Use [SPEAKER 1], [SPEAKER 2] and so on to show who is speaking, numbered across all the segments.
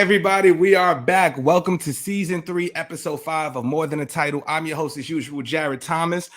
[SPEAKER 1] everybody, we are back. Welcome to season 3, episode 5 of More Than a Title. I'm your host, as usual, Jared Thomas.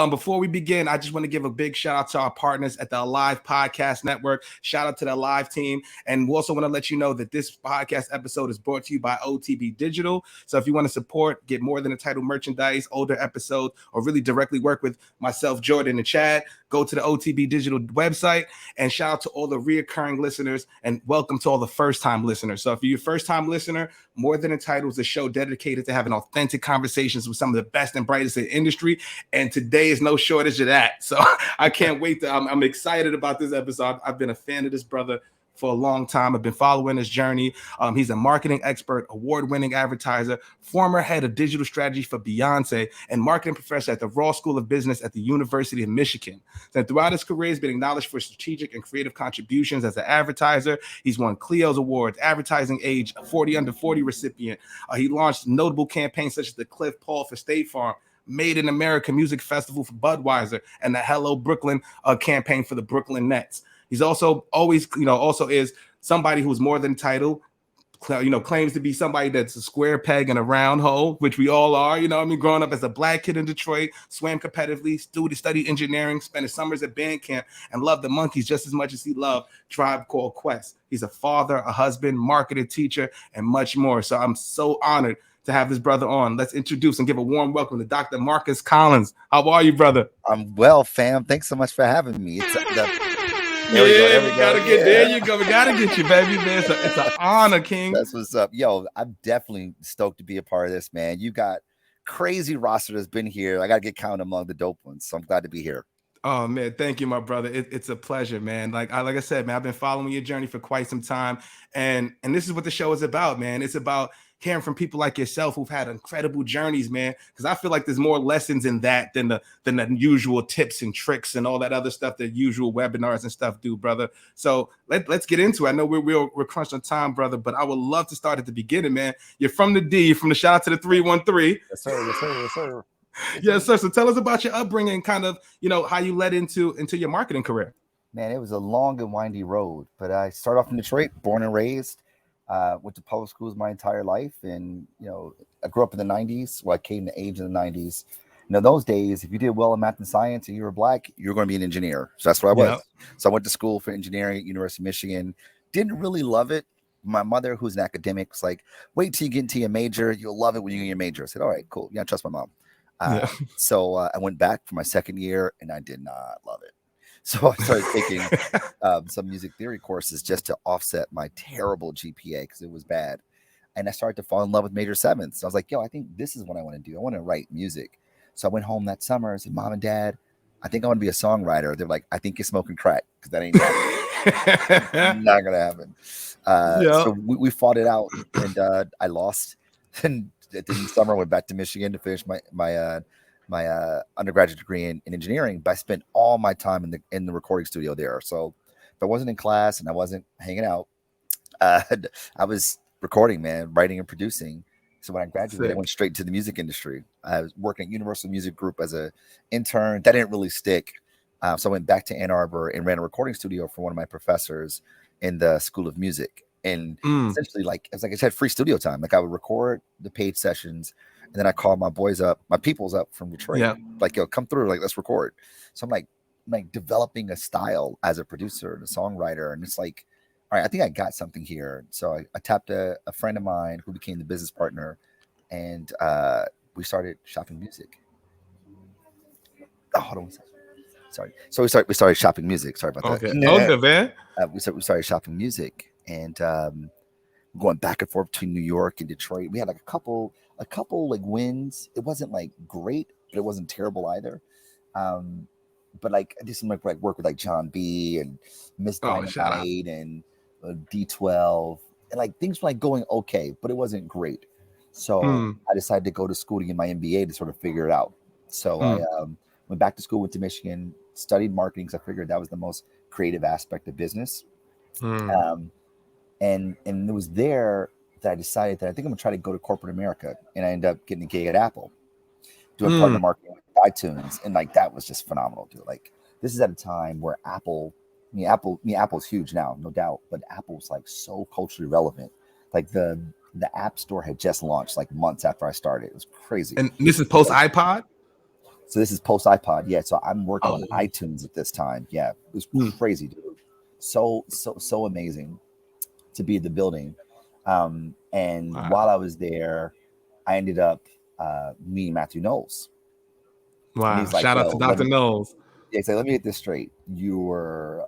[SPEAKER 1] Before we begin, I just want to give a big shout out to our partners at the Alive Podcast Network. Shout out to the Alive team. And we also want to let you know that this podcast episode is brought to you by OTB Digital. So if you want to support, get More Than a Title merchandise, older episodes, or really directly work with myself, Jordan, and Chad, go to the OTB Digital website. And shout out to all the reoccurring listeners, and welcome to all the first-time listeners. So if you're a first-time listener, More Than a Title is a show dedicated to having authentic conversations with some of the best and brightest in the industry, and today is no shortage of that. So I can't wait to, I'm excited about this episode. I've been a fan of this brother for a long time. I've been following his journey. He's a marketing expert, award-winning advertiser, former head of digital strategy for Beyonc, and marketing professor at the Ross School of Business at the University of Michigan. And throughout his career, he's been acknowledged for strategic and creative contributions as an advertiser. He's won Clio's awards, Advertising Age 40 Under 40 recipient. He launched notable campaigns such as the Cliff Paul for State Farm, Made in America Music Festival for Budweiser, and the Hello Brooklyn campaign for the Brooklyn Nets. He's also always, also is somebody who's more than title, claims to be somebody that's a square peg in a round hole, which we all are. Growing up as a black kid in Detroit, swam competitively, studied engineering, spent his summers at band camp, and loved the Monkees just as much as he loved Tribe Called Quest. He's a father, a husband, marketer, teacher, and much more. So I'm so honored to have this brother on. Let's introduce and give a warm welcome to Dr. Marcus Collins. How are you, brother?
[SPEAKER 2] I'm well, fam. Thanks so much for having me.
[SPEAKER 1] There we go. There you go. We gotta get you, baby, man. It's an honor, King.
[SPEAKER 2] That's what's up. Yo, I'm definitely stoked to be a part of this, man. You got crazy roster that's been here. I gotta get counted among the dope ones, so I'm glad to be here.
[SPEAKER 1] Oh man, thank you, my brother. It's a pleasure, man. Like I said, man, I've been following your journey for quite some time, and this is what the show is about, man. It's about hearing from people like yourself who've had incredible journeys, man. Because I feel like there's more lessons in that than the usual tips and tricks and all that other stuff that usual webinars and stuff do, brother. So let's get into it. I know we're crunched on time, brother, but I would love to start at the beginning, man. You're from the D, from the shout out to the 313.
[SPEAKER 2] Yes, sir. Yes, sir. Yes, sir.
[SPEAKER 1] Yes, sir. So tell us about your upbringing, kind of, how you led into your marketing career.
[SPEAKER 2] Man, it was a long and windy road, but I started off in Detroit, born and raised. Went to public schools my entire life, and I grew up in the 90s. Well, I came to age in the 90s. Those days, if you did well in math and science and you were black, you were going to be an engineer. So that's what I was. Yep. So I went to school for engineering at University of Michigan. Didn't really love it. My mother, who's an academic, was like, "Wait till you get into your major. You'll love it when you get your major." I said, "All right, cool. Yeah, I trust my mom." So I went back for my second year, and I did not love it. So I started taking some music theory courses just to offset my terrible GPA because it was bad. And I started to fall in love with major sevenths. I was like, I think this is what I want to do. I want to write music. So I went home that summer and said, Mom and Dad, I think I want to be a songwriter. They're like, I think you're smoking crack because that ain't happening. Not going to happen. So we fought it out, and I lost. And in the summer, I went back to Michigan to finish my undergraduate degree in engineering, but I spent all my time in the recording studio there. So if I wasn't in class and I wasn't hanging out, I was recording, man, writing and producing. So when I graduated, I went straight to the music industry. I was working at Universal Music Group as an intern. That didn't really stick. So I went back to Ann Arbor and ran a recording studio for one of my professors in the School of Music. And essentially, it was like I said, free studio time. Like I would record the paid sessions, and then I called my peoples up from Detroit. Like, come through, like, let's record. So I'm like developing a style as a producer and a songwriter. And it's like, all right, I think I got something here. So I tapped a friend of mine who became the business partner, and we started shopping music. Oh, hold on one second. Sorry. So we started shopping music. Sorry about that.
[SPEAKER 1] Okay, man.
[SPEAKER 2] We started shopping music, and going back and forth between New York and Detroit. We had like a couple like wins. It wasn't like great, but it wasn't terrible either. But like I did some like work with like John B and Miss Dynamite and D12, and like things were like going okay, but it wasn't great. So I decided to go to school to get my MBA to sort of figure it out. So I went back to school, went to Michigan, studied marketing because I figured that was the most creative aspect of business. And it was there that I decided that I think I'm gonna try to go to corporate America, and I ended up getting a gig at Apple, doing partner marketing with iTunes, and like that was just phenomenal, dude. Like this is at a time where Apple's huge now, no doubt, but Apple's like so culturally relevant Like the App Store had just launched like months after I started. It was crazy.
[SPEAKER 1] And this is post iPod?
[SPEAKER 2] So this is post iPod. Yeah. So I'm working on iTunes at this time. Yeah. It was crazy, dude. So amazing to be at the building. And while I was there, I ended up meeting Matthew Knowles.
[SPEAKER 1] Wow.
[SPEAKER 2] He's like,
[SPEAKER 1] shout out to Dr. Knowles.
[SPEAKER 2] Yeah, he's like, let me get this straight. You were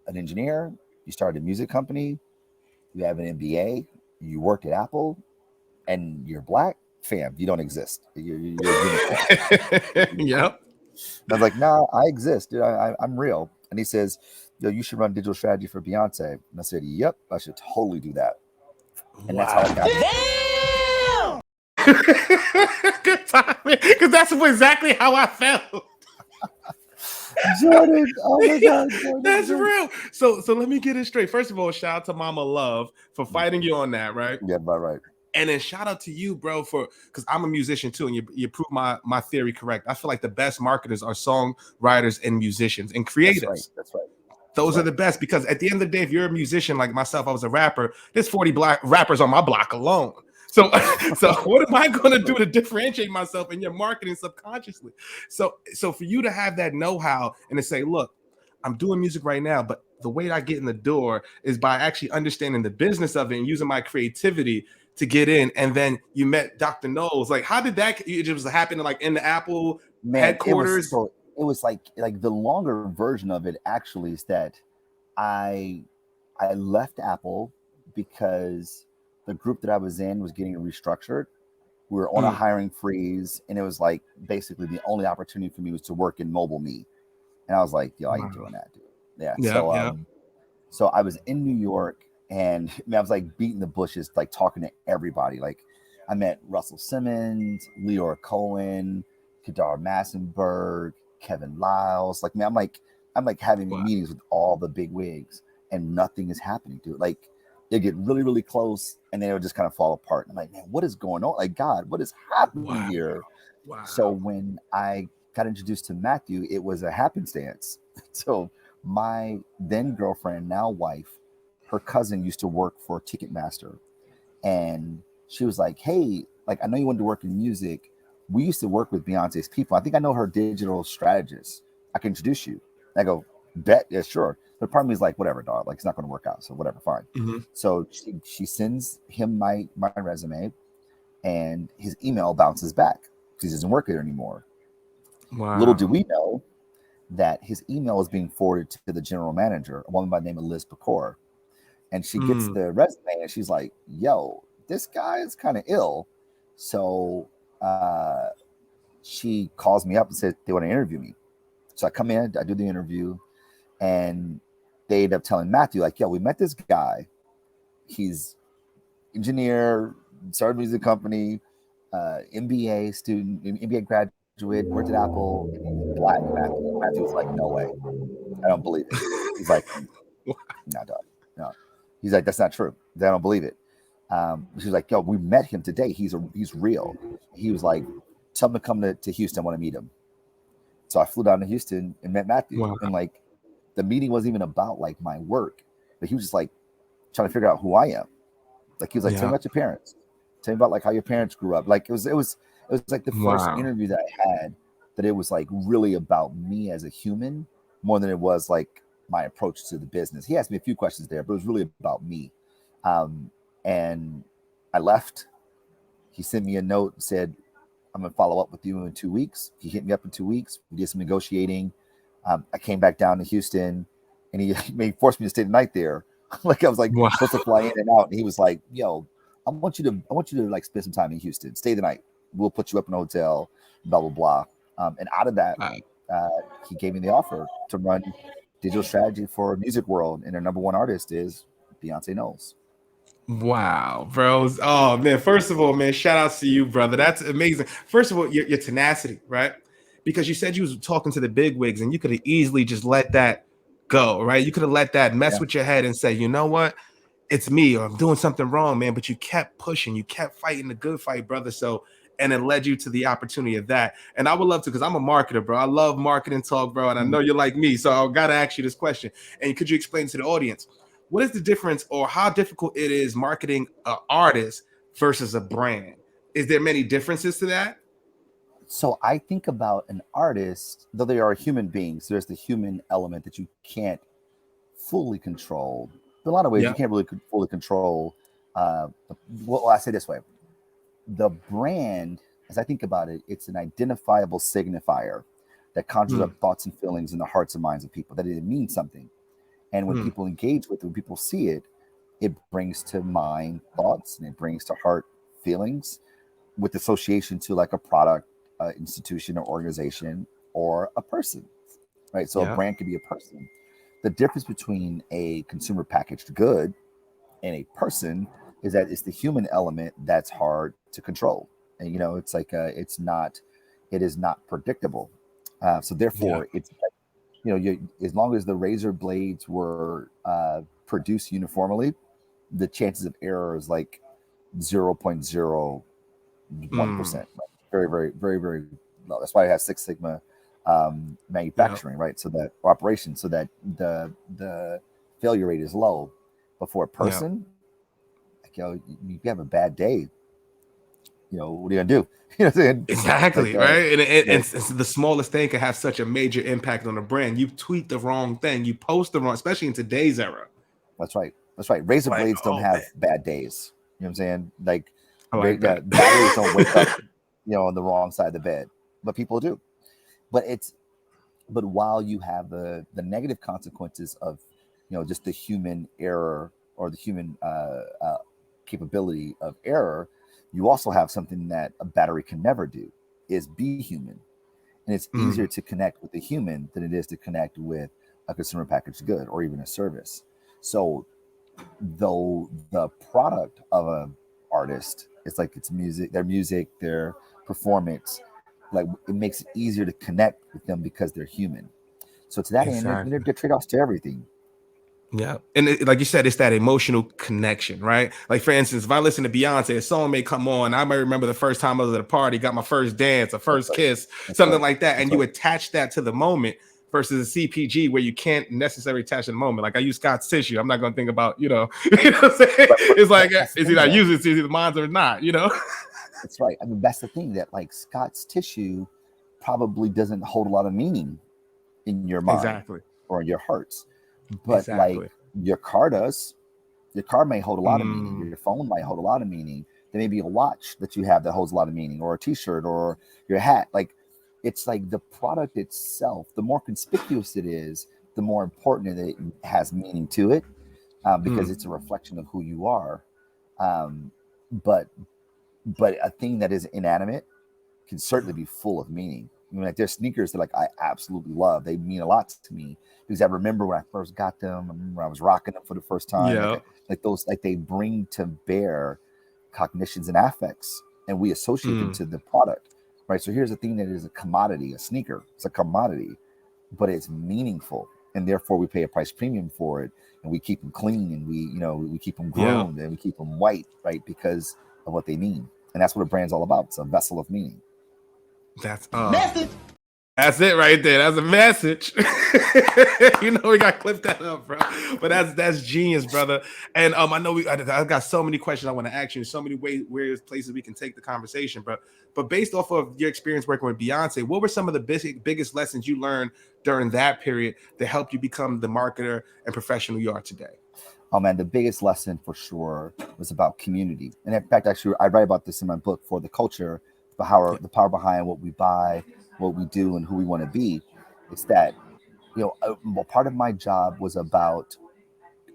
[SPEAKER 2] an engineer, you started a music company, you have an MBA, you work at Apple, and you're Black? Fam, you don't exist. You're a unicorn.
[SPEAKER 1] Yep.
[SPEAKER 2] And I was like, nah, I exist, dude. I'm real. And he says, yo, you should run digital strategy for Beyonce. And I said, yep, I should totally do that. And that's how it got.
[SPEAKER 1] Good timing, because that's exactly how I felt.
[SPEAKER 2] Jordan, oh my God, Jordan,
[SPEAKER 1] that's real. So let me get it straight. First of all, shout out to Mama Love for fighting you on that, right?
[SPEAKER 2] Yeah, right.
[SPEAKER 1] And then shout out to you, bro, for because I'm a musician too, and you prove my theory correct. I feel like the best marketers are songwriters and musicians and creatives.
[SPEAKER 2] That's right.
[SPEAKER 1] Those are the best, because at the end of the day, if you're a musician like myself, I was a rapper, there's 40 Black rappers on my block alone. So what am I going to do to differentiate myself in your marketing subconsciously? So for you to have that know-how and to say, look, I'm doing music right now, but the way I get in the door is by actually understanding the business of it and using my creativity to get in. And then you met Dr. Knowles. Like, how did that just happen? Like in the Apple headquarters?
[SPEAKER 2] It was like the longer version of it actually is that I left Apple because the group that I was in was getting restructured. We were on a hiring freeze, and it was like basically the only opportunity for me was to work in mobile me. And I was like, yo, I ain't doing that, dude. Yeah. So I was in New York, and I was like beating the bushes, like talking to everybody. Like I met Russell Simmons, Leora Cohen, Kedar Massenberg, Kevin Lyles. Like, man, I'm like having meetings with all the big wigs, and nothing is happening, dude. Like, they get really, really close, and then it'll just kind of fall apart. I'm like, man, what is going on? Like, God, what is happening here? Wow. So when I got introduced to Matthew, it was a happenstance. So my then girlfriend, now wife, her cousin used to work for Ticketmaster, and she was like, hey, like, I know you wanted to work in music. We used to work with Beyonce's people. I think I know her digital strategist. I can introduce you. I go, bet, yeah, sure. But part of me is like, whatever, dog. Like, it's not going to work out. So whatever, fine. Mm-hmm. So she sends him my resume, and his email bounces back because he doesn't work there anymore. Wow. Little do we know that his email is being forwarded to the general manager, a woman by the name of Liz Pecor. And she gets the resume, and she's like, yo, this guy is kind of ill. So she calls me up and says they want to interview me. So I come in, I do the interview, and they end up telling Matthew, like, yo, we met this guy. He's engineer, started a music company, MBA student, MBA graduate, worked at Apple, and he's Black. Matthew was like, no way. I don't believe it. He's like, no, dog. No. He's like, that's not true. I don't believe it. She was like, yo, we met him today. He's real. He was like, tell him to come to Houston. I want to meet him. So I flew down to Houston and met Matthew. Wow. And like, the meeting wasn't even about like my work, but he was just like trying to figure out who I am. Like, he was like, tell me about your parents. Tell me about like how your parents grew up. Like it was like the first interview that I had that it was like really about me as a human more than it was like my approach to the business. He asked me a few questions there, but it was really about me. And I left. He sent me a note and said, I'm going to follow up with you in 2 weeks. He hit me up in 2 weeks. We did some negotiating. I came back down to Houston, and he forced me to stay the night there. Like, I was like supposed to fly in and out. And he was like, yo, I want you to like spend some time in Houston. Stay the night. We'll put you up in a hotel, blah, blah, blah. And out of that, he gave me the offer to run digital strategy for Music World. And their number one artist is Beyonce Knowles.
[SPEAKER 1] Wow, bro. Oh, man. First of all, man, shout out to you, brother. That's amazing. First of all, your tenacity, right? Because you said you was talking to the big wigs, and you could have easily just let that go, right? You could have let that mess with your head and say, you know what? It's me, or I'm doing something wrong, man. But you kept pushing. You kept fighting the good fight, brother. So, and it led you to the opportunity of that. And I would love to, because I'm a marketer, bro. I love marketing talk, bro. And I know you're like me. So I got to ask you this question. And could you explain to the audience, what is the difference, or how difficult it is marketing an artist versus a brand? Is there many differences to that?
[SPEAKER 2] So I think about an artist, though they are human beings, there's the human element that you can't fully control. In a lot of ways, you
[SPEAKER 1] Yeah.
[SPEAKER 2] can't really fully control. Well, I say this way: the brand, as I think about it, it's an identifiable signifier that conjures up thoughts and feelings in the hearts and minds of people. That it means something, and when people engage with it, when people see it, it brings to mind thoughts and it brings to heart feelings with association to like a product, institution, or organization, or a person, right? So a brand could be a person. The difference between a consumer packaged good and a person is that it's the human element that's hard to control, and it's like it is not predictable. So therefore, it's as long as the razor blades were produced uniformly, the chances of error is like 0.01%. Very, very, very, very low. That's why I have Six Sigma manufacturing, right? So that operation, so that the failure rate is low. But for a person, like, you have a bad day. What are you gonna do?
[SPEAKER 1] Exactly,
[SPEAKER 2] like,
[SPEAKER 1] right? And it's the smallest thing can have such a major impact on a brand. You tweet the wrong thing, you post the wrong, especially in today's era.
[SPEAKER 2] That's right. Razor blades don't have bad days. You know what I'm saying? Like, batteries don't wake up, on the wrong side of the bed, but people do. But while you have the negative consequences of, just the human error or the human capability of error, you also have something that a battery can never do, is be human. And it's easier to connect with the human than it is to connect with a consumer packaged good or even a service. So though the product of an artist, it's like it's music, their performance, like it makes it easier to connect with them because they're human. So to that end, there are trade-offs to everything.
[SPEAKER 1] Yeah. And like you said, it's that emotional connection, right? Like, for instance, if I listen to Beyonce, a song may come on. I might remember the first time I was at a party, got my first dance, a first kiss, something like that. And you attach that to the moment versus a CPG where you can't necessarily attach to the moment. Like, I use Scott's tissue. I'm not going to think about, you know what I'm saying? It's like, is he not using it? Is it mine or not,
[SPEAKER 2] That's right. I mean, that's the thing, that like Scott's tissue probably doesn't hold a lot of meaning in your mind or in your hearts. But like your car does. Your car may hold a lot of meaning. Your phone might hold a lot of meaning. There may be a watch that you have that holds a lot of meaning, or a t-shirt, or your hat. Like, it's like the product itself, the more conspicuous it is, the more important it has meaning to it, because it's a reflection of who you are. But a thing that is inanimate can certainly be full of meaning. I mean, like, there's sneakers that like I absolutely love. They mean a lot to me because I remember when I first got them. I remember I was rocking them for the first time. Like those, like they bring to bear cognitions and affects, and we associate them to the product, right? So here's the thing that is a commodity, a sneaker. It's a commodity, but it's meaningful, and therefore we pay a price premium for it, and we keep them clean, and we keep them groomed, and we keep them white, right? Because of what they mean, and that's what a brand's all about. It's a vessel of meaning.
[SPEAKER 1] That's message. That's it right there. That's a message. We got to clip that up, bro. But that's genius, brother. And I know I've got so many questions I want to ask you. So many various places we can take the conversation, bro. But based off of your experience working with Beyonce, what were some of the biggest lessons you learned during that period that helped you become the marketer and professional you are today?
[SPEAKER 2] Oh man, the biggest lesson for sure was about community. And in fact, actually, I write about this in my book, For the Culture, the power behind what we buy, what we do, and who we want to be. It's that, part of my job was about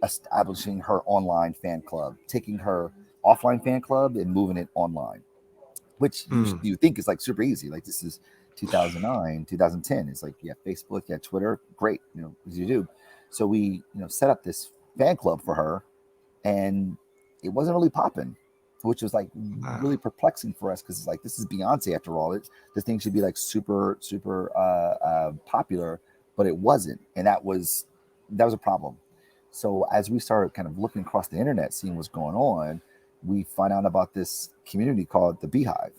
[SPEAKER 2] establishing her online fan club, taking her offline fan club and moving it online, which you think is like super easy. Like, this is 2009, 2010. It's like, yeah, Facebook, yeah, Twitter, great, as you do. So we, set up this fan club for her, and it wasn't really popping, which was like really perplexing for us, because it's like, this is Beyonce after all. This thing should be like super, super popular, but it wasn't, and that was a problem. So as we started kind of looking across the internet, seeing what's going on, we find out about this community called the Beehive,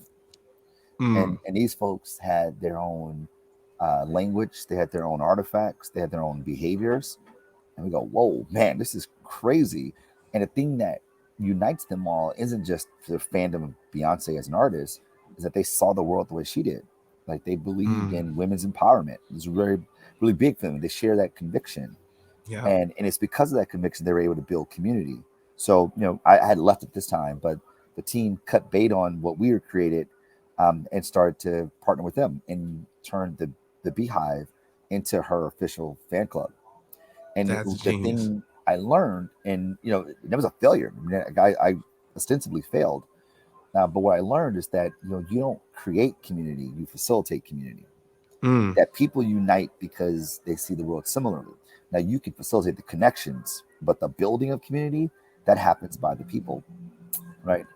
[SPEAKER 2] and these folks had their own language, they had their own artifacts, they had their own behaviors, And we go, whoa, man, this is crazy. And the thing that unites them all isn't just their fandom of Beyonce as an artist, is that they saw the world the way she did. Like they believed in women's empowerment. It was really, really big for them. They share that conviction.
[SPEAKER 1] Yeah.
[SPEAKER 2] And it's because of that conviction they were able to build community. So, I had left at this time, but the team cut bait on what we had created, and started to partner with them and turned the Beehive into her official fan club. And
[SPEAKER 1] That's
[SPEAKER 2] the
[SPEAKER 1] genius.
[SPEAKER 2] thing I learned, and it was a failure. I mean, I ostensibly failed. But what I learned is that you don't create community, you facilitate community. That people unite because they see the world similarly. Now you can facilitate the connections, but the building of community, that happens by the people, right?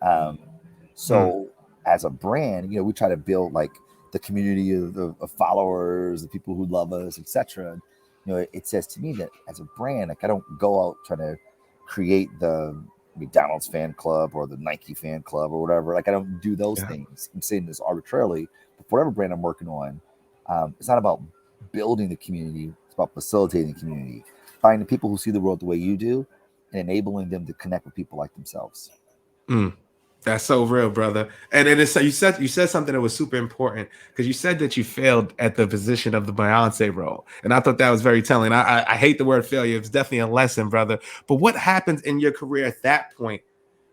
[SPEAKER 2] So as a brand, we try to build like the community of followers, the people who love us, etc. It says to me that as a brand, like I don't go out trying to create the McDonald's fan club or the Nike fan club or whatever. Like I don't do those things. I'm saying this arbitrarily, but for whatever brand I'm working on, it's not about building the community. It's about facilitating the community, finding people who see the world the way you do, and enabling them to connect with people like themselves.
[SPEAKER 1] That's so real, brother. And it is so you said something that was super important, because you said that you failed at the position of the Beyonce role, and I thought that was very telling. I hate the word failure. It's definitely a lesson, brother. But what happens in your career at that point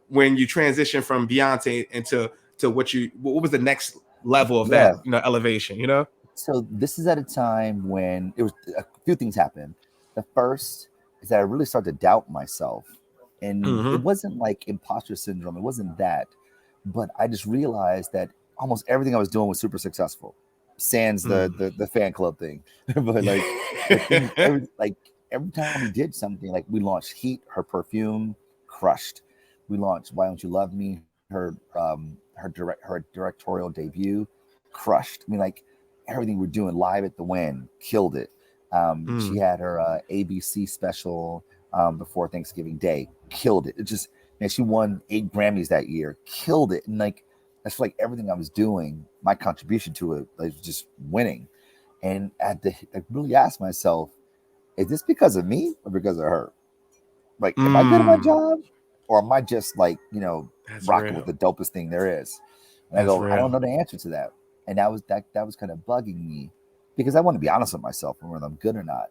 [SPEAKER 1] when you transition from Beyonce into what was the next level of that elevation?
[SPEAKER 2] So this is at a time when it was a few things happened. The first is that I really started to doubt myself. And it wasn't like imposter syndrome. It wasn't that. But I just realized that almost everything I was doing was super successful. Sans the fan club thing. But like, every time we did something, like we launched Heat, her perfume, crushed. We launched Why Don't You Love Me, her directorial debut, crushed. I mean, like everything we're doing live at the Win, killed it. She had her ABC special before Thanksgiving Day, killed it. It just, she won 8 Grammys that year, killed it. And like, I feel like everything I was doing, my contribution to it was just winning. And I really asked myself, is this because of me or because of her? Like, am I good at my job, or am I just like,
[SPEAKER 1] That's
[SPEAKER 2] rocking
[SPEAKER 1] real.
[SPEAKER 2] with the dopest thing there is? And I go, I don't know the answer to that. And that was kind of bugging me, because I want to be honest with myself on whether I'm good or not.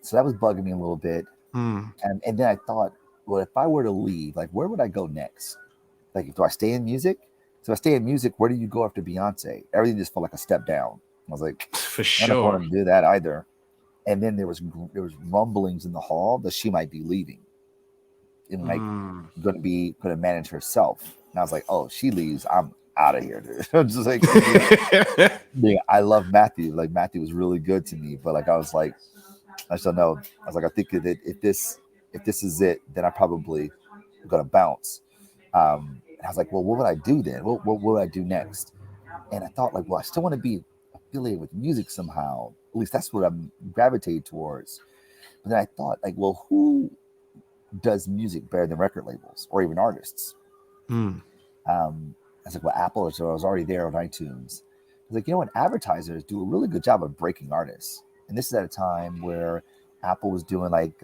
[SPEAKER 2] So that was bugging me a little bit. And then I thought, well, if I were to leave, like, where would I go next? Like, do I stay in music? So if I stay in music, where do you go after Beyonce? Everything just felt like a step down. I was like,
[SPEAKER 1] for
[SPEAKER 2] sure, I don't want to do that either. And then there was rumblings in the hall that she might be leaving, and like going to manage herself. And I was like, oh, she leaves, I'm out of here, dude. I'm just like, I love Matthew. Like, Matthew was really good to me, but like, I was like, I just don't know. I was like, I think that if this is it, then I probably am gonna bounce. And I was like, well, what would I do then? What would I do next? And I thought, like, well, I still want to be affiliated with music somehow. At least that's what I'm gravitated towards. But then I thought, like, well, who does music better than record labels or even artists? I was like, well, Apple. So I was already there on iTunes. I was like, what? Advertisers do a really good job of breaking artists. And this is at a time where Apple was doing like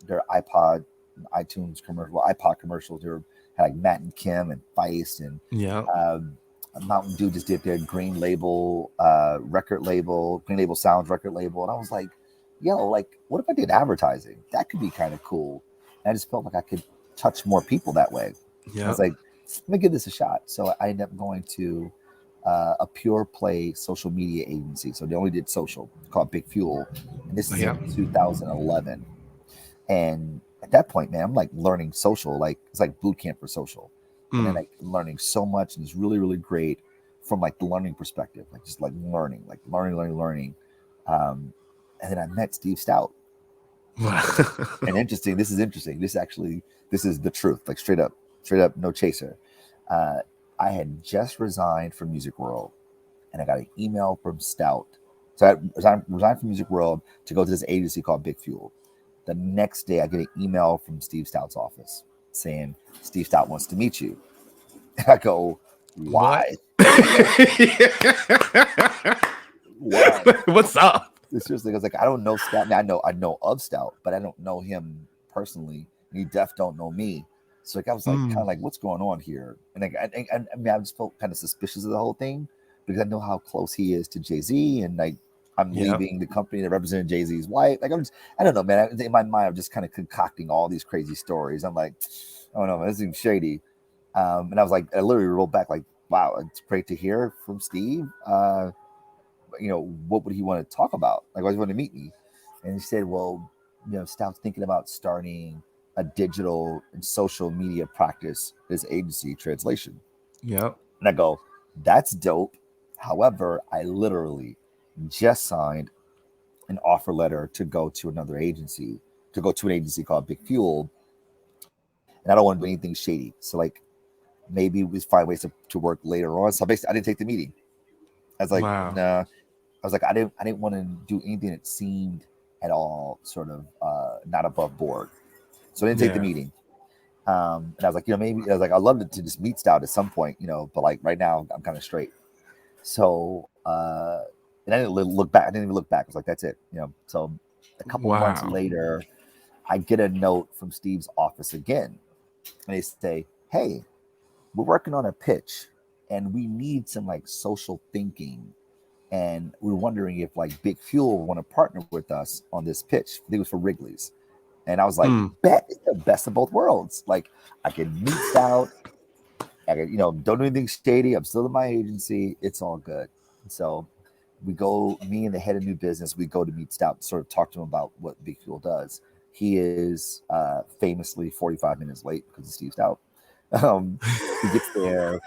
[SPEAKER 2] their iTunes commercial, iPod commercials. They had like Matt and Kim and Feist, and Mountain Dew just did their Green Label record label, Green Label Sounds record label. And I was like, like, what if I did advertising? That could be kind of cool. And I just felt like I could touch more people that way. I was like, let me give this a shot. So I ended up going to a pure play social media agency. So they only did social, called Big Fuel. And this is in 2011. And at that point, man, I'm like learning social. Like, it's like boot camp for social. And then like learning so much, and it's really, really great from like the learning perspective, like just like learning. And then I met Steve Stout. And this is interesting. This is the truth, like straight up, no chaser. I had just resigned from Music World, and I got an email from Stout. So I resigned from Music World to go to this agency called Big Fuel. The next day, I get an email from Steve Stout's office saying, Steve Stout wants to meet you. And I go, why?
[SPEAKER 1] Why? What's up?
[SPEAKER 2] seriously, I was like, I don't know Stout. I mean, I know of Stout, but I don't know him personally. And he def don't know me. So like I was like kind of like, what's going on here? And like I mean, I just felt kind of suspicious of the whole thing because I know how close he is to Jay-Z, and like I'm leaving the company that represented Jay-Z's wife. Like I don't know, man. In my mind, I'm just kind of concocting all these crazy stories. I'm like, I don't know, man, this seems shady. And I was like, I literally rolled back like, wow, it's great to hear from Steve. You know, what would he want to talk about? Like, why does he want to meet me? And he said, well, you know, Stout's thinking about starting a digital and social media practice, his agency, Translation.
[SPEAKER 1] Yep.
[SPEAKER 2] And I go, that's dope. However, I literally just signed an offer letter to go to another agency, to go to an agency called Big Fuel. And I don't want to do anything shady. So like maybe we find ways to work later on. So basically I didn't take the meeting. I was like, nah. I was like, I didn't want to do anything that seemed at all sort of not above board. So I didn't take the meeting. And I was like, you know, maybe I was like, I'd love to just meet Stout at some point, you know, but like right now I'm kind of straight. So and I didn't look back. I didn't even look back. I was like, that's it, you know. So a couple of months later, I get a note from Steve's office again. And they say, hey, we're working on a pitch and we need some like social thinking. And we're wondering if like Big Fuel want to partner with us on this pitch. I think it was for Wrigley's. And I was like, bet it's the best of both worlds. Like I can meet Stout. I can, you know, don't do anything shady. I'm still in my agency. It's all good. So we go, me and the head of new business, we go to meet Stout, sort of talk to him about what Big Fuel does. He is famously 45 minutes late because of Steve Stout. He gets there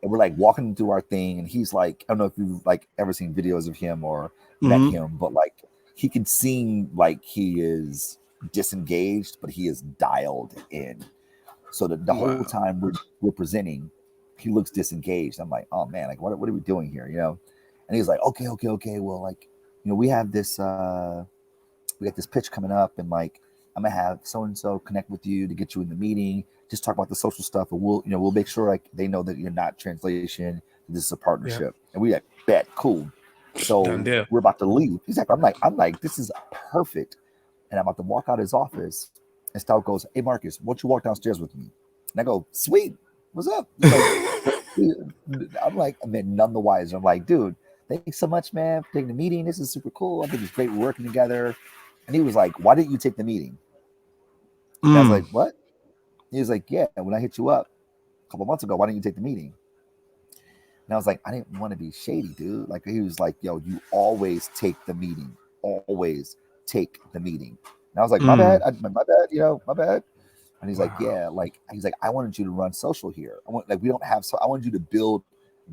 [SPEAKER 2] and we're like walking through our thing, and he's like, I don't know if you've like ever seen videos of him or met him, but like he can seem like he is disengaged, but he is dialed in. So the whole time we're presenting, he looks disengaged. I'm like, oh man, like what are we doing here, you know? And he's like, okay, well, like, you know, we got this pitch coming up, and like I'm gonna have so and so connect with you to get you in the meeting, just talk about the social stuff, and we'll make sure like they know that you're not Translation, this is a partnership. And we like, bet, cool. So we're about to leave. He's like, I'm like, this is perfect. And I'm about to walk out of his office, and Stout goes, hey Marcus, why don't you walk downstairs with me? And I go, sweet, what's up? I'm like, I mean, none the wiser. I'm like, dude, thanks so much, man, for taking the meeting. This is super cool. I think it's great working together. And he was like, why didn't you take the meeting? And I was like, what? He was like, yeah, when I hit you up a couple months ago, why didn't you take the meeting? And I was like, I didn't want to be shady, dude. Like, he was like, yo, you always take the meeting. Always take the meeting. And I was like, my bad, you know, my bad. And he's like, yeah, like, he's like, I wanted you to run social here. I want, like, we don't have, so I wanted you to build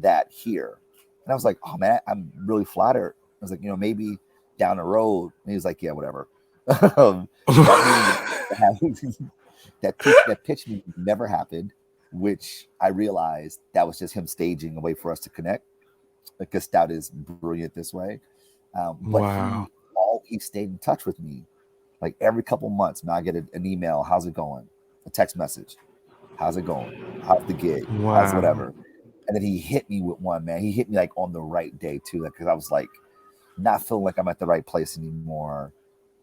[SPEAKER 2] that here. And I was like, oh man, I'm really flattered. I was like, you know, maybe down the road. And he was like, yeah, whatever. That pitch meeting never happened, which I realized that was just him staging a way for us to connect, because Stout is brilliant this way. But he stayed in touch with me. Like every couple months, man, I get an email. How's it going? A text message. How's it going? How's the gig? How's whatever? And then he hit me with one, man. He hit me like on the right day too, because I was like not feeling like I'm at the right place anymore.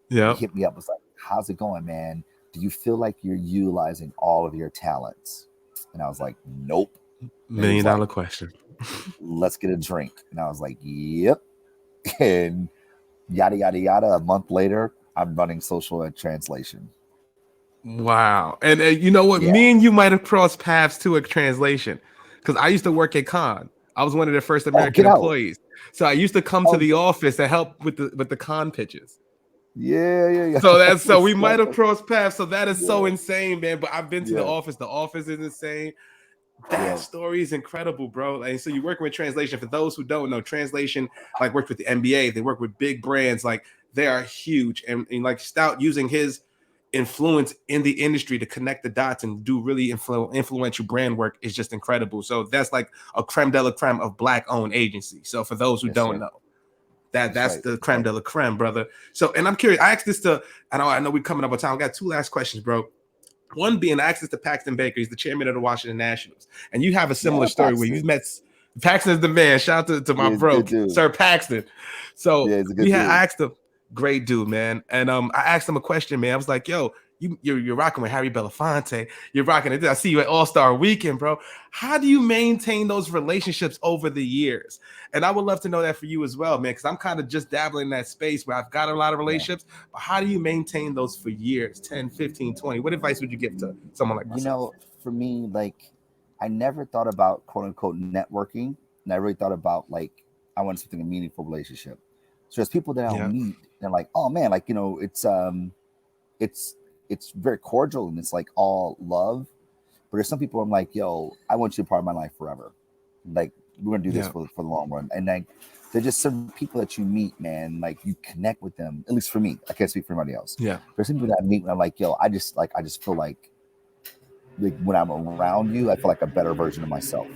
[SPEAKER 2] He hit me up, was like, how's it going, man? Do you feel like you're utilizing all of your talents? And I was like, nope.
[SPEAKER 1] $1 million question.
[SPEAKER 2] Let's get a drink. And I was like, yep. And yada, yada, yada. A month later, I'm running social at Translation.
[SPEAKER 1] Wow. And you know what? Me and you might have crossed paths too at Translation, because I used to work at Con. I was one of their first American employees. So I used to come to the office to help with the con pitches.
[SPEAKER 2] Yeah.
[SPEAKER 1] So we might have crossed paths. So that is so insane, man. But I've been to the office. The office is insane. That story is incredible, bro. And so you're working with Translation. For those who don't know, Translation like worked with the NBA. They work with big brands. Like they are huge. And like Stout using his influence in the industry to connect the dots and do really influential brand work is just incredible. So that's like a creme de la creme of Black-owned agency. So for those who don't know, that's the creme de la creme, brother. So, and I'm curious, I asked this to, I know we're coming up on time. I got two last questions, bro. One being, I asked this to Paxton Baker. He's the chairman of the Washington Nationals. And you have a similar story where you've met Paxton is the man. Shout out to my bro, Sir Paxton. So
[SPEAKER 2] he's a good dude.
[SPEAKER 1] I asked him, great dude, man. And I asked him a question, man. I was like, yo, you're rocking with Harry Belafonte. You're rocking it. I see you at All-Star Weekend, bro. How do you maintain those relationships over the years? And I would love to know that for you as well, man, because I'm kind of just dabbling in that space where I've got a lot of relationships, but how do you maintain those for years, 10, 15, 20? What advice would you give to someone like myself?
[SPEAKER 2] For me, like, I never thought about quote unquote networking. And I really thought about, like, I want something, a meaningful relationship. So there's people that I'll meet and like, oh man, like, it's very cordial and it's like all love. But there's some people I'm like, yo, I want you to be part of my life forever. Like, we're gonna do this for the long run. And like, they're just some people that you meet, man. Like, you connect with them. At least for me, I can't speak for anybody else.
[SPEAKER 1] Yeah,
[SPEAKER 2] there's some people that I meet when I'm like, yo, I just feel like when I'm around you, I feel like a better version of myself.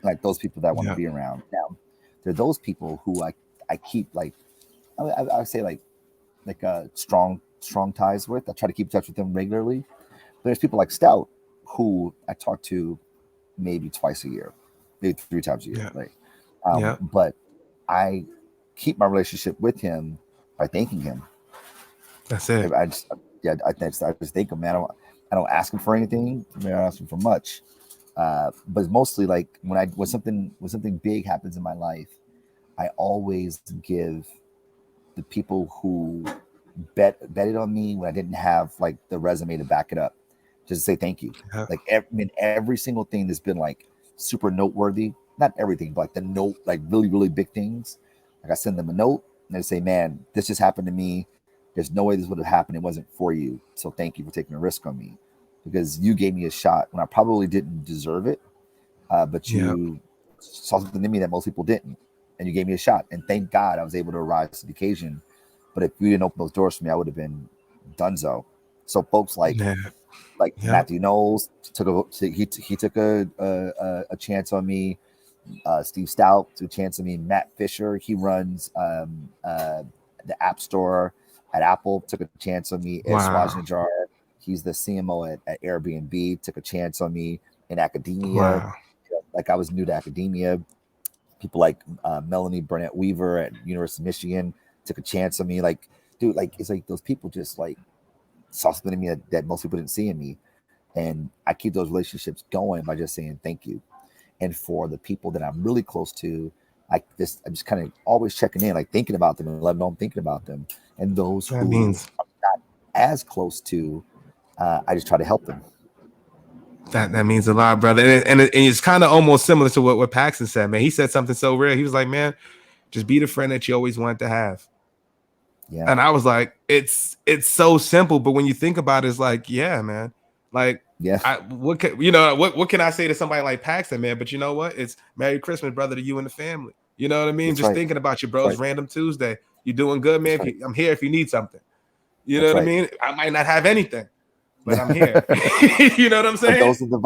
[SPEAKER 2] Like those people that I want to be around. Now, there are those people who I keep like, I say like strong ties with. I try to keep in touch with them regularly. But there's people like Stout who I talk to maybe twice a year, maybe 3 times a year. But I keep my relationship with him by thanking him.
[SPEAKER 1] That's it.
[SPEAKER 2] I just thank him, man. I don't ask him for anything. I don't ask him for much. But it's mostly like when something big happens in my life, I always give the people who betted on me when I didn't have like the resume to back it up, just to say thank you. Like every single thing that's been like super noteworthy, not everything, but like the note, like really, really big things. Like I send them a note and they say, man, this just happened to me. There's no way this would have happened. It wasn't for you. So thank you for taking a risk on me, because you gave me a shot when I probably didn't deserve it. But you saw something in me that most people didn't. And you gave me a shot. And thank God I was able to rise to the occasion. But if you didn't open those doors for me, I would have been donezo. So folks like Matthew Knowles took a chance on me. Steve Stout took a chance on me. Matt Fisher, he runs the App Store at Apple, took a chance on me. Ed Swajnajar, he's the CMO at Airbnb, took a chance on me. In academia, like I was new to academia. People like Melanie Burnett Weaver at University of Michigan took a chance on me. Like, dude, like it's like those people just like saw something in me that most people didn't see in me. And I keep those relationships going by just saying thank you. And for the people that I'm really close to, I'm just kind of always checking in, like thinking about them and letting them know I'm thinking about them. And those who I'm not as close to, I just try to help them.
[SPEAKER 1] That means a lot, brother. And it's kind of almost similar to what Paxton said, man. He said something so real. He was like, man, just be the friend that you always wanted to have. Yeah. And I was like, it's so simple. But when you think about it, it's like, yeah, man. Like, what can I say to somebody like Paxton, man? But you know what? It's Merry Christmas, brother, to you and the family. You know what I mean? That's just thinking about you, bro. It's Random Tuesday. You doing good, man? I'm here if you need something. You know what I mean? I might not have anything, but I'm here. You know what I'm saying?
[SPEAKER 2] But those are the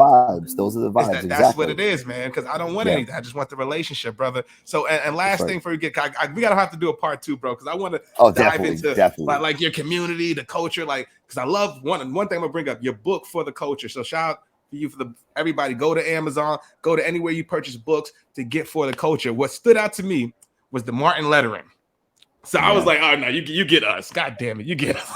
[SPEAKER 2] vibes.
[SPEAKER 1] That's what it is, man. Because I don't want anything. I just want the relationship, brother. So, and last thing before we get, we gotta have to do a part 2, bro. Because I want to dive into like your community, the culture, like because I love one thing I'm gonna bring up your book for the culture. So shout out to you for everybody. Go to Amazon, go to anywhere you purchase books to get for the culture. What stood out to me was the Martin lettering. So I was like, oh no, you get us. God damn it, you get us.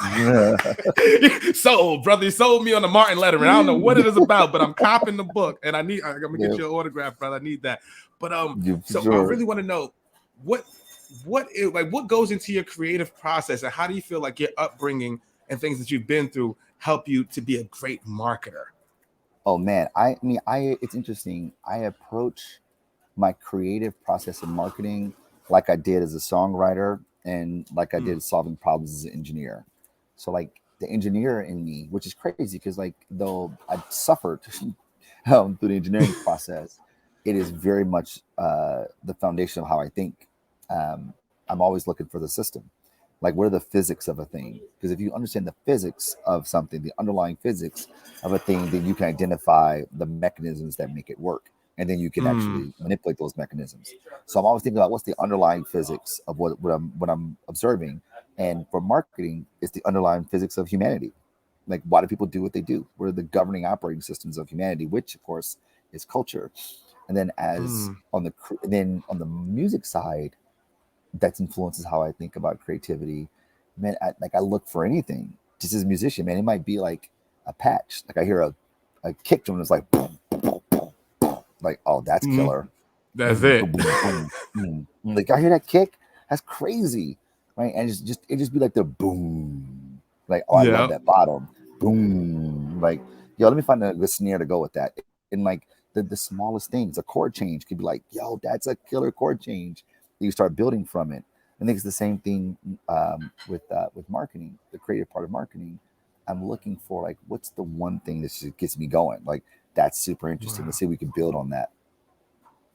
[SPEAKER 1] Sold, brother. You sold me on the Martin lettering. I don't know what it is about, but I'm copping the book and I'm gonna get your autograph, brother. I need that. But I really want to know what goes into your creative process and how do you feel like your upbringing and things that you've been through help you to be a great marketer?
[SPEAKER 2] Oh man, it's interesting. I approach my creative process in marketing like I did as a songwriter and like I did solving problems as an engineer. So like the engineer in me, which is crazy because like though I suffered through the engineering process, it is very much the foundation of how I think. I'm always looking for the system. Like what are the physics of a thing? Because if you understand the physics of something, the underlying physics of a thing, then you can identify the mechanisms that make it work. And then you can actually manipulate those mechanisms. So I'm always thinking about what's the underlying physics of what I'm observing. And for marketing, it's the underlying physics of humanity. Like, why do people do what they do? What are the governing operating systems of humanity, which, of course, is culture. And then on the music side, that influences how I think about creativity. Man, I look for anything. Just as a musician, man, it might be like a patch. Like I hear a kick drum, and it's like, boom, boom, boom, boom. Like, oh, that's killer.
[SPEAKER 1] That's it.
[SPEAKER 2] Boom, boom, boom. Like I hear that kick, that's crazy, right? And it just be like the boom. Like, oh, I love that bottom. Boom. Like, yo, let me find a snare to go with that. And like the smallest things, a chord change could be like, yo, that's a killer chord change. You start building from it. I think it's the same thing with marketing, the creative part of marketing. I'm looking for like, what's the one thing that just gets me going? Like, that's super interesting. Let's see if we can build on that.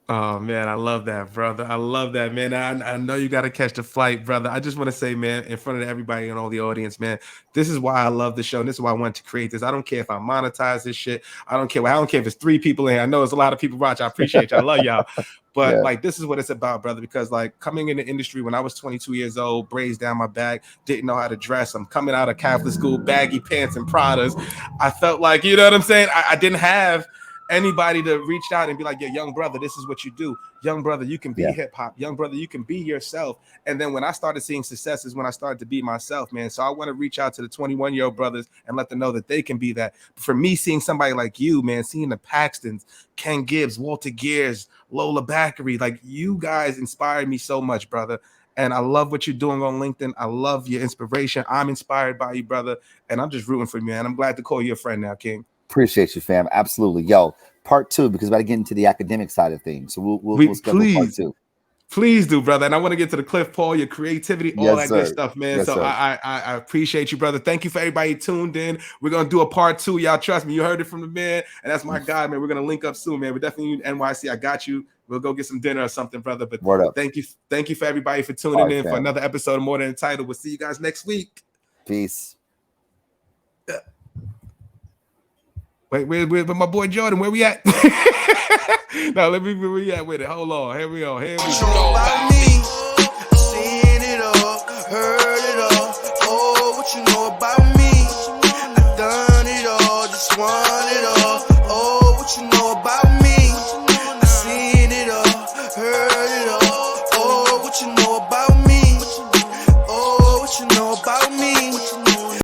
[SPEAKER 1] Oh man, I love that, brother. I love that, man. I know you got to catch the flight, brother. I just want to say, man, in front of everybody and all the audience, man, this is why I love the show. And this is why I want to create this. I don't care if I monetize this shit. I don't care if it's 3 people in here. I know there's a lot of people watching. I appreciate you. I love y'all. But like, this is what it's about, brother, because like coming in the industry when I was 22 years old, braids down my back, didn't know how to dress. I'm coming out of Catholic school, baggy pants and Pradas. I felt like, you know what I'm saying? I didn't have anybody to reach out and be like, yeah, young brother, this is what you do. Young brother, you can be hip hop. Young brother, you can be yourself. And then when I started seeing success is when I started to be myself, man. So I want to reach out to the 21-year-old brothers and let them know that they can be that. For me, seeing somebody like you, man, seeing the Paxtons, Ken Gibbs, Walter Gears, Lola Backery, like you guys inspired me so much, brother. And I love what you're doing on LinkedIn. I love your inspiration. I'm inspired by you, brother. And I'm just rooting for you, man. I'm glad to call you a friend now, King.
[SPEAKER 2] Appreciate you, fam. Absolutely. Yo, part 2, because we got to get into the academic side of things. So we'll schedule part 2.
[SPEAKER 1] Please do, brother. And I want to get to the Cliff Paul, your creativity, all that good stuff, man.
[SPEAKER 2] Yes,
[SPEAKER 1] so I appreciate you, brother. Thank you for everybody tuned in. We're going to do a part 2. Y'all trust me. You heard it from the man. And that's my guy, man. We're going to link up soon, man. We're definitely in NYC. I got you. We'll go get some dinner or something, brother. But thank you. Thank you for everybody for tuning in for another episode of More Than Entitled. We'll see you guys next week.
[SPEAKER 2] Peace.
[SPEAKER 1] Wait, where my boy Jordan? Where we at? No, let me where we at with it. Hold on. Here we go. Here we go.
[SPEAKER 3] About me, seen it all, heard it all. Oh, what you know about me? I done it all, just want it all.